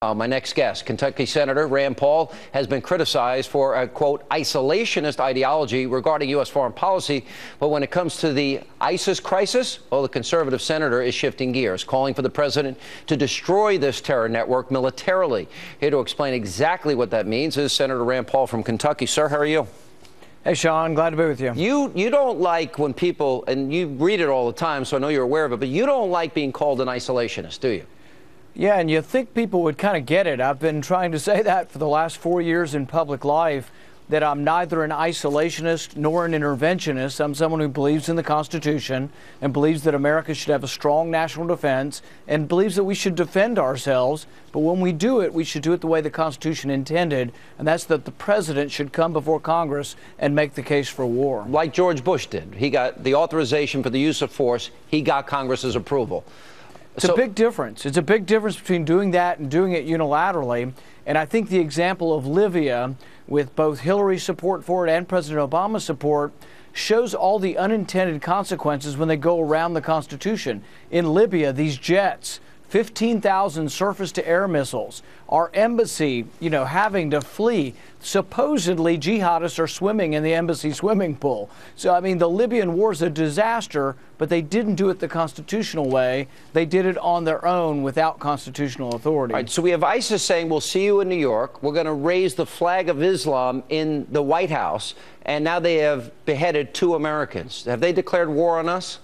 My next guest, Kentucky Senator Rand Paul, has been criticized for a, quote, isolationist ideology regarding U.S. foreign policy. But when it comes to the ISIS crisis, well, the conservative senator is shifting gears, calling for the president to destroy this terror network militarily. Here to explain exactly what that means is Senator Rand Paul from Kentucky. Sir, how are you? Hey, Sean, glad to be with you. You don't like when people, and you read it all the time, so I know you're aware of it, but you don't like being called an isolationist, do you? Yeah, and you think people would kind of get it. I've been trying to say that for the last 4 years in public life, that I'm neither an isolationist nor an interventionist. I'm someone who believes in the Constitution and believes that America should have a strong national defense and believes that we should defend ourselves. But when we do it, we should do it the way the Constitution intended, and that's that the president should come before Congress and make the case for war. Like George Bush did. He got the authorization for the use of force. He got Congress's approval. It's a big difference. It's a big difference between doing that and doing it unilaterally. And I think the example of Libya, with both Hillary's support for it and President Obama's support, shows all the unintended consequences when they go around the Constitution. In Libya, these jets, 15,000 surface-to-air missiles, our embassy, having to flee. Supposedly, jihadists are swimming in the embassy swimming pool. So, I mean, the Libyan war is a disaster, but they didn't do it the constitutional way. They did it on their own without constitutional authority. All right, so we have ISIS saying, we'll see you in New York. We're going to raise the flag of Islam in the White House. And now they have beheaded 2 Americans. Have they declared war on us?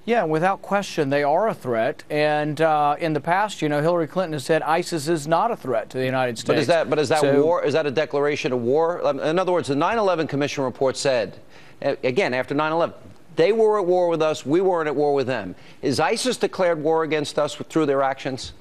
Yeah, without question, they are a threat. And in the past, Hillary Clinton has said ISIS is not a threat to the United States. But is that war? Is that a declaration of war? In other words, the 9/11 Commission report said, again, after 9/11, they were at war with us. We weren't at war with them. Is ISIS declared war against us through their actions?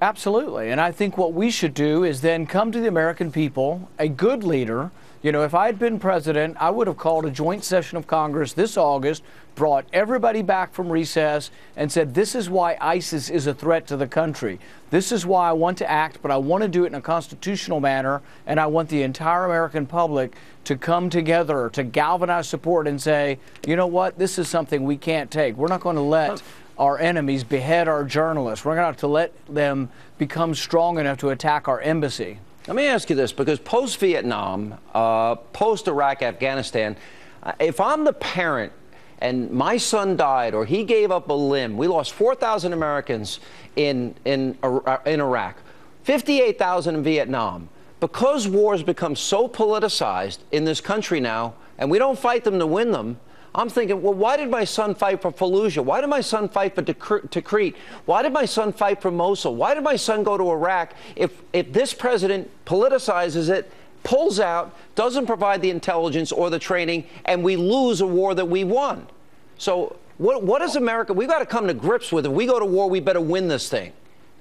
Absolutely. And I think what we should do is then come to the American people, a good leader. If I had been president, I would have called a joint session of Congress this August, brought everybody back from recess, and said, this is why ISIS is a threat to the country. This is why I want to act, but I want to do it in a constitutional manner, and I want the entire American public to come together, to galvanize support and say, you know what, this is something we can't take. We're not going to let our enemies behead our journalists. We're going to have to let them become strong enough to attack our embassy. Let me ask you this, because post-Vietnam, post-Iraq, Afghanistan, if I'm the parent and my son died or he gave up a limb, we lost 4,000 Americans in Iraq, 58,000 in Vietnam. Because wars become so politicized in this country now, and we don't fight them to win them, I'm thinking, well, why did my son fight for Fallujah? Why did my son fight for Tikrit? Why did my son fight for Mosul? Why did my son go to Iraq? If this president politicizes it, pulls out, doesn't provide the intelligence or the training, and we lose a war that we won. So what is America? We've got to come to grips with it. If we go to war, we better win this thing.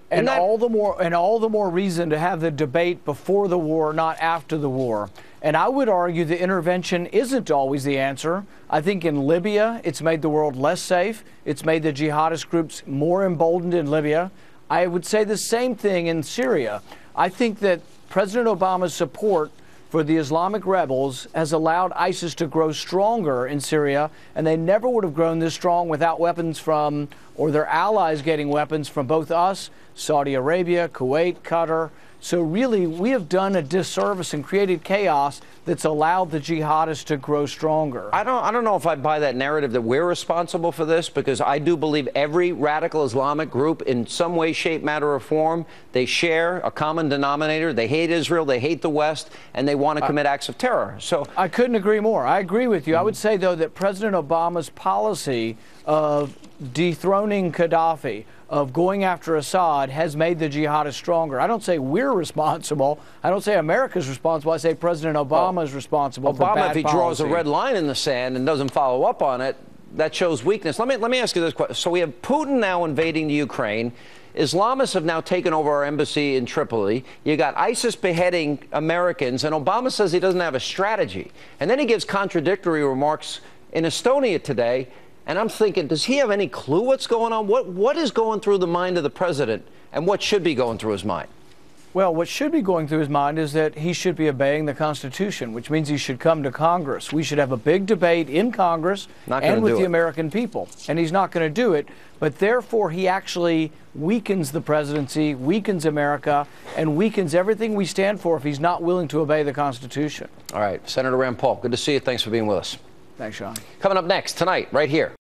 And all the more reason to have the debate before the war, not after the war. And I would argue the intervention isn't always the answer. I think in Libya, it's made the world less safe. It's made the jihadist groups more emboldened in Libya. I would say the same thing in Syria. I think that President Obama's support for the Islamic rebels has allowed ISIS to grow stronger in Syria, and they never would have grown this strong without weapons from, or their allies getting weapons from both us, Saudi Arabia, Kuwait, Qatar. So really, we have done a disservice and created chaos that's allowed the jihadists to grow stronger. I don't know if I buy that narrative that we're responsible for this, because I do believe every radical Islamic group in some way, shape, matter, or form, they share a common denominator. They hate Israel, they hate the West, and they want to commit acts of terror. So I couldn't agree more. I agree with you. I would say, though, that President Obama's policy of dethroning Gaddafi, of going after Assad, has made the jihadists stronger. I don't say we're responsible. I don't say America's responsible. I say President Obama is responsible for bad policy. Obama, if he draws a red line in the sand and doesn't follow up on it, that shows weakness. Let me ask you this question. So we have Putin now invading the Ukraine. Islamists have now taken over our embassy in Tripoli. You got ISIS beheading Americans, and Obama says he doesn't have a strategy. And then he gives contradictory remarks in Estonia today. And I'm thinking, does he have any clue what's going on? What is going through the mind of the president, and what should be going through his mind? Well, what should be going through his mind is that he should be obeying the Constitution, which means he should come to Congress. We should have a big debate in Congress and with the American people. And he's not going to do it. But therefore, he actually weakens the presidency, weakens America, and weakens everything we stand for if he's not willing to obey the Constitution. All right. Senator Rand Paul, good to see you. Thanks for being with us. Thanks, Sean. Coming up next tonight, right here.